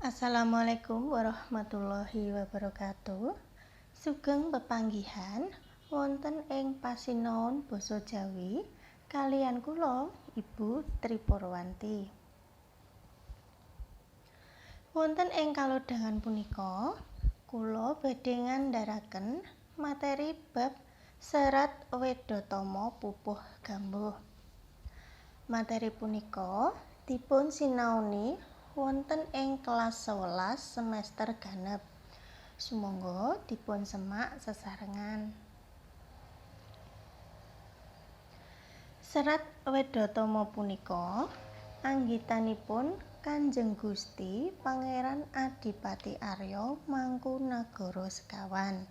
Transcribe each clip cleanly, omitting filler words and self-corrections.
Assalamualaikum warahmatullahi wabarakatuh. Sugeng pepanggihan wonten ing pasinaon basa Jawi kaliyan kula Ibu Tri Purwanti. Wonten ing kalodhangan punika kula badhe ngandharaken materi bab Serat Wedhatama Pupuh Gambuh. Materi punika dipun sinaoni wonten ing kelas 11 semester ganep. Sumangga dipun semak sesarengan. Serat Wedhatama punika anggitanipun Kanjeng Gusti Pangeran Adipati Arya Mangkunagara sekawan.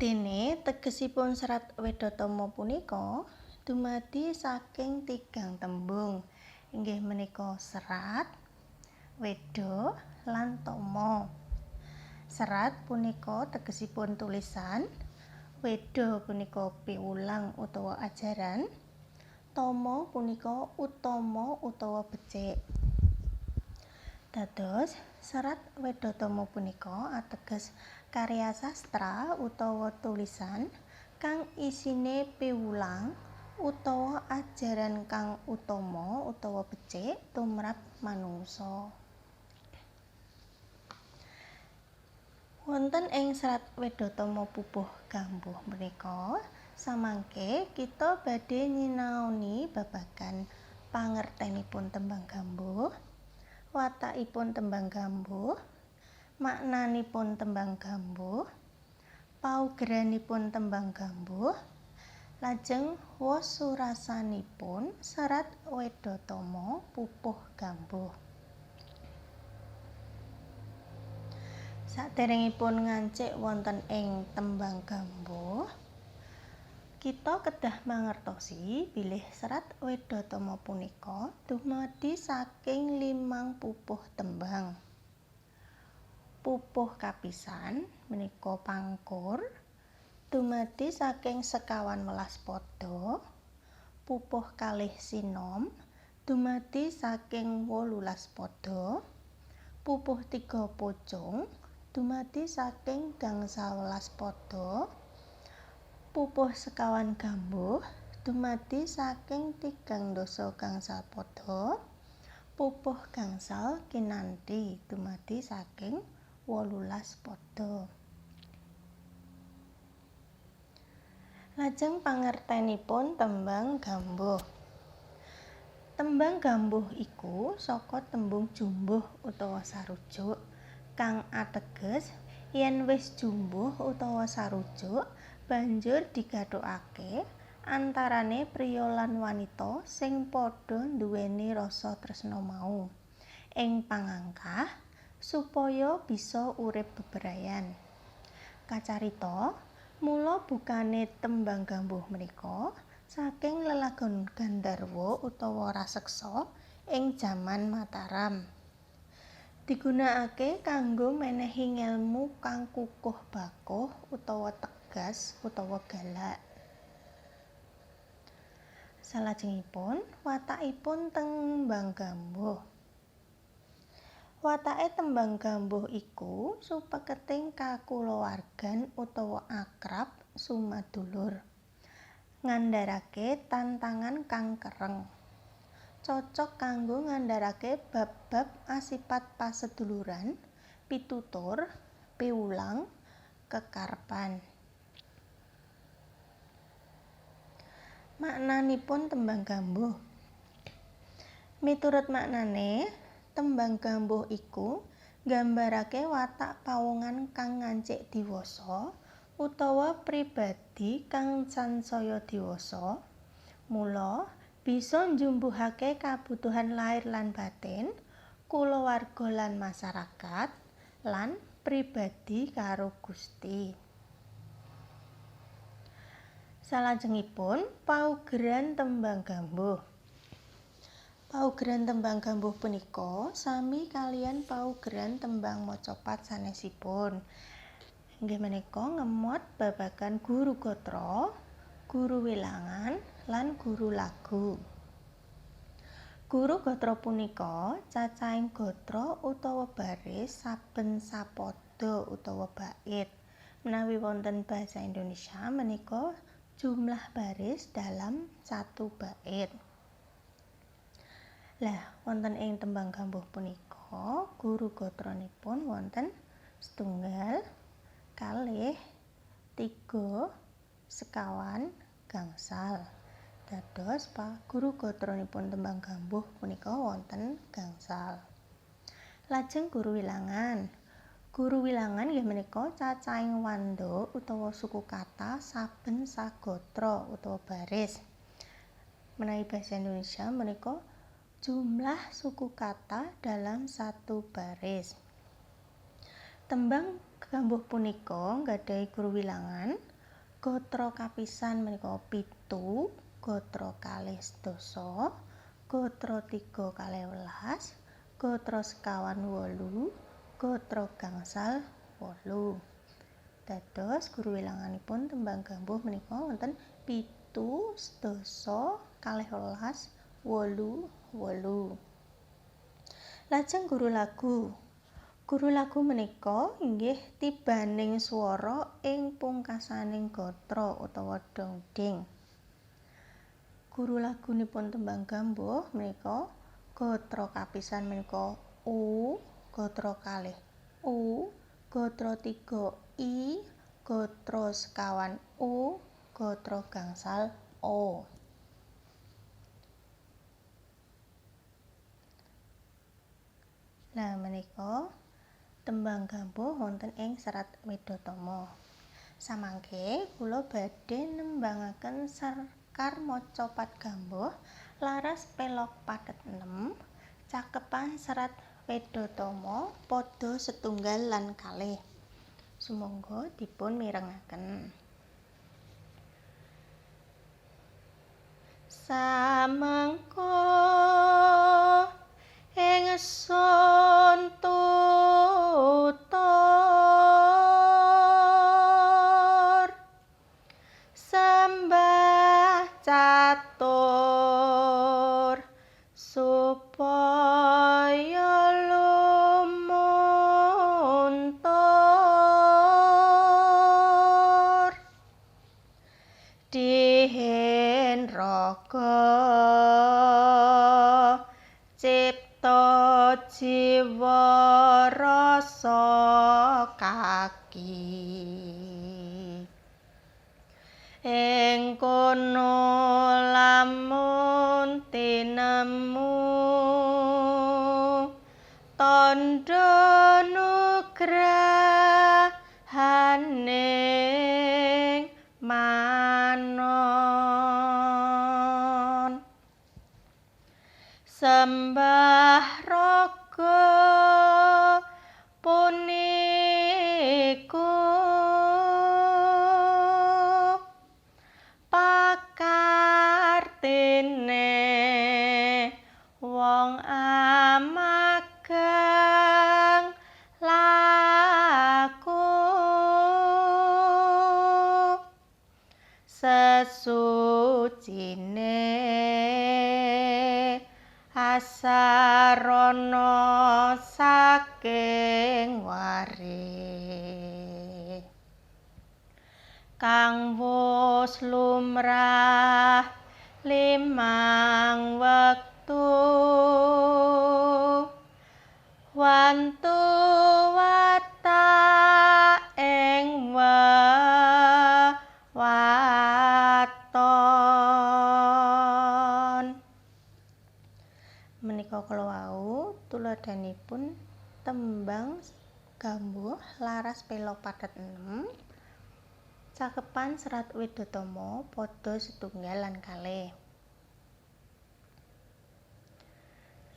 Dene tegesipun Serat Wedhatama punika dumadi saking tigang tembung, inggih menika serat, weda, lan tama. Serat punika tegesipun tulisan, weda punika piwulang utawa ajaran, tama punika utama utawa becik. Dados Serat Wedhatama punika ateges karya sastra utawa tulisan kang isine piwulang utawa ajaran kang utama utawa becik tumrap manungsa. Wonten ing Serat Wedhatama Pupuh Gambuh menika samangke kita badhe nyinaoni babagan pangertenipun tembang gambuh, watakipun tembang gambuh, maknanipun tembang gambuh, paugeranipun tembang gambuh, lajeng wasurasanipun Serat Wedhatama Pupuh Gambuh. Saderengipun ngancik wonten ing tembang gambuh, kita kedah mangertosi bilih Serat Wedhatama punika dumadi saking 5 pupuh tembang. Pupuh kapisan menika pangkur dumadi saking 51 pada, pupuh kalih sinom dumadi saking 18 pada, pupuh 3 pucung dumadi saking gangsal welas pada, pupuh sekawan gambuh dumadi saking 3 dasa gangsal pada, pupuh gangsal kinanthi dumadi saking 18 pada. Lajeng pangertenipun tembang gambuh. Tembang gambuh iku saka tembung jumbuh utawa sarujuk kang ateges yen wis jumbuh utawa sarujuk banjur digathukake antarane priya lan wanita sing padha nduweni rasa tresna mau ing pangangkah supaya bisa urip bebrayan. Kacarita mula bukane tembang gambuh menika saking lelagon Gandharwa utawa raseksa ing jaman Mataram. Digunakake kanggo menehi ngelmu kang kukuh bakuh utawa tegas utawa galak. Salajengipun watakipun tembang gambuh. Watake tembang gambuh iku supeketing kakulawargan utawa akrab sumadulur. Ngandharake tantangan kang kereng. Cocok kanggo ngandharake bab-bab asipat paseduluran, pitutur, piwulang, kekarepan. Maknanipun tembang gambuh. Miturut maknane, tembang gambuh iku nggambarake watak pawongan kang ngancik diwasa utawa pribadi kang sansaya diwasa, mula bisa njumbuhake kabutuhan lahir lan batin, kulawarga lan masyarakat, lan pribadi karo Gusti. Salajengipun paugeran tembang gambuh. Paugeran tembang gambuh punika sami kaliyan paugeran tembang macapat sanesipun. Inggih menika ngemot babagan guru gatra, guru wilangan, lan guru lagu. Guru gatra punika cacahing gatra utawa baris saben sapada utawa bait. Menawi wonten basa Indonesia menika jumlah baris dalam satu bait. Lah, wonten ing tembang gambuh punika, guru gatranipun wonten setunggal, kalih, tiga, sekawan, gangsal. Dados guru gatranipun tembang gambuh punika wonten gangsal. Lajeng guru wilangan. Guru wilangan inggih menika cacahing wanda utawa suku kata saben sagatra utawa baris. Menawi basa Indonesia menika jumlah suku kata dalam satu baris. Tembang gambuh punika nggadhahi guru wilangan. Gatra kapisan menika 7, gatra kalih 10, gatra 3 kalih 11, gatra sekawan 8, gatra gangsal 8. Dados guru wilanganipun tembang gambuh menika wonten 7, 10, kalih 11, 8, 8. Lajeng guru lagu. Guru lagu menika inggih tibaning swara ing pungkasaning gatra utawa dongding. Guru lagunipun tembang gambuh menika gatra kapisan menika U, gatra kalih U, gatra 3 I, gatra sekawan U, gatra gangsal O. Nah menika tembang gambuh wonten ing Serat Wedhatama. Samangke kula badhe nembangaken Sekar Maca Pat Gambuh laras pelog pathet 6 cakepan Serat Wedhatama pada setunggal lan kalih. Sumangga dipun mirengaken. Samangka ingsun tutur sembah catur supaya lumuntur dihen raga cipta jiwa rasa kaki ing kono lamun tinemu tandha nugrahaning manon sembah raga puniku pakartine wong amagang laku sesucine asarana saking wari kang wus lumrah limang wektu wantu watak ing wewaton. Menika kala wau tuladhanipun tembang gambuh laras pelog pathet 6 cakepan Serat Wedhatama pada setunggal lan kalih.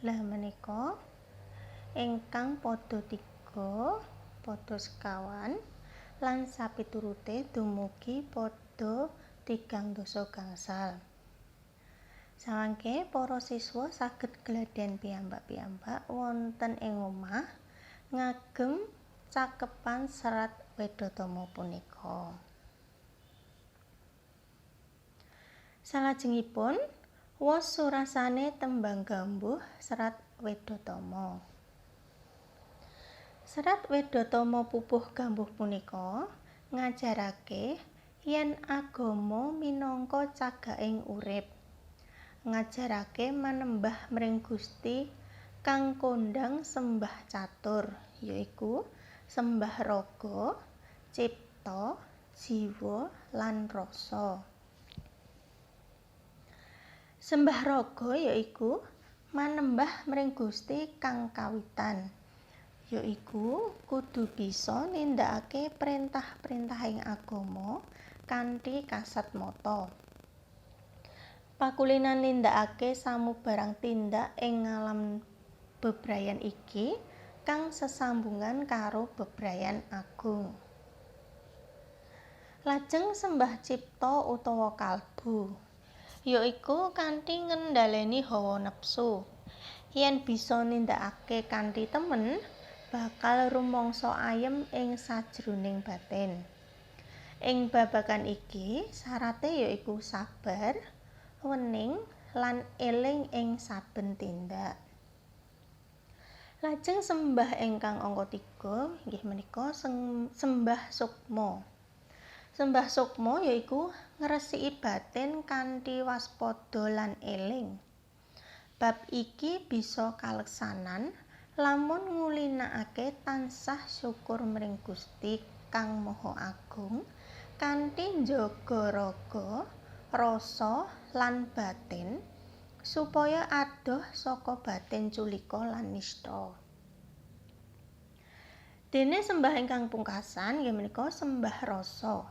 Lah menika ingkang pada 3, pada sekawan lan sapiturute dumugi pada 3 gangsal. Samangke para siswa saged gladhen piyambak-piyambak wonten ing omah ngagem cakepan Serat Wedhatama punika. Salajengipun Wos surasane tembang gambuh Serat Wedhatama. Serat Wedhatama pupuh gambuh punika ngajarake yen agama minangka cagaking urip. Ngajarake manembah mring Gusti kang kondhang sembah catur, yaiku sembah raga, cipta, jiwa lan rasa. Sembah raga yaiku manembah mring Gusti kang kawitan, yaiku kudu bisa nindakake prentah-prentahing agama kanthi kasatmata. Pakulinan nindakake samubarang tindak ing ngalam bebrayan iki kang sesambungan karo bebrayan agung. Lajeng sembah cipta utawa kalbu, yaiku kanthi ngendhaleni hawa nepsu. Yen bisa nindakake kanthi temen, bakal rumangsa ayem ing sajroning batin. Ing babagan iki syarate yaiku sabar, wening lan eling ing saben tindak. Lajeng sembah ingkang angka 3 inggih menika sembah sukma. Sembah sukma yaiku ngresiki batin kanthi waspada lan eling. Bab iki bisa kaleksanan lamun ngulinakake tansah syukur mring Gusti kang Maha Agung kanthi njaga raga, rasa lan batin supaya adoh saka batin culika lan nistha. Dene sembah ingkang pungkasan inggih menika sembah rasa.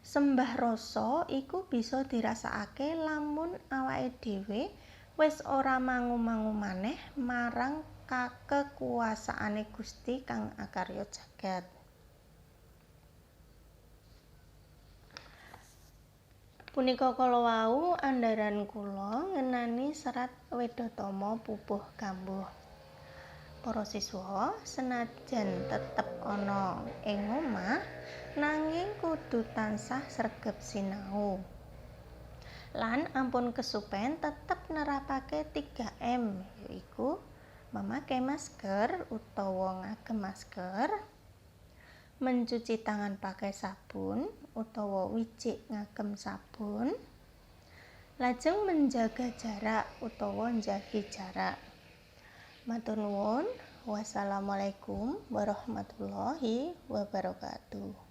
Sembah rasa iku bisa dirasakake lamun awake dhewe wis ora mangu-mangu maneh marang kakekuasaane Gusti kang akarya jagat. Punika kala wau andharan kula ngenani Serat Wedhatama pupuh gambuh. Para siswa, senajan tetep ana ing omah, nanging kudu tansah sregep sinau. Lan ampun kesupen tetep nerapake 3M, yaiku memakai masker utawa ngagem masker, mencuci tangan pakai sabun utawa wijik ngagem sabun, lajeng menjaga jarak utawa njagi jarak. Matur nuwun. Wassalamualaikum warahmatullahi wabarakatuh.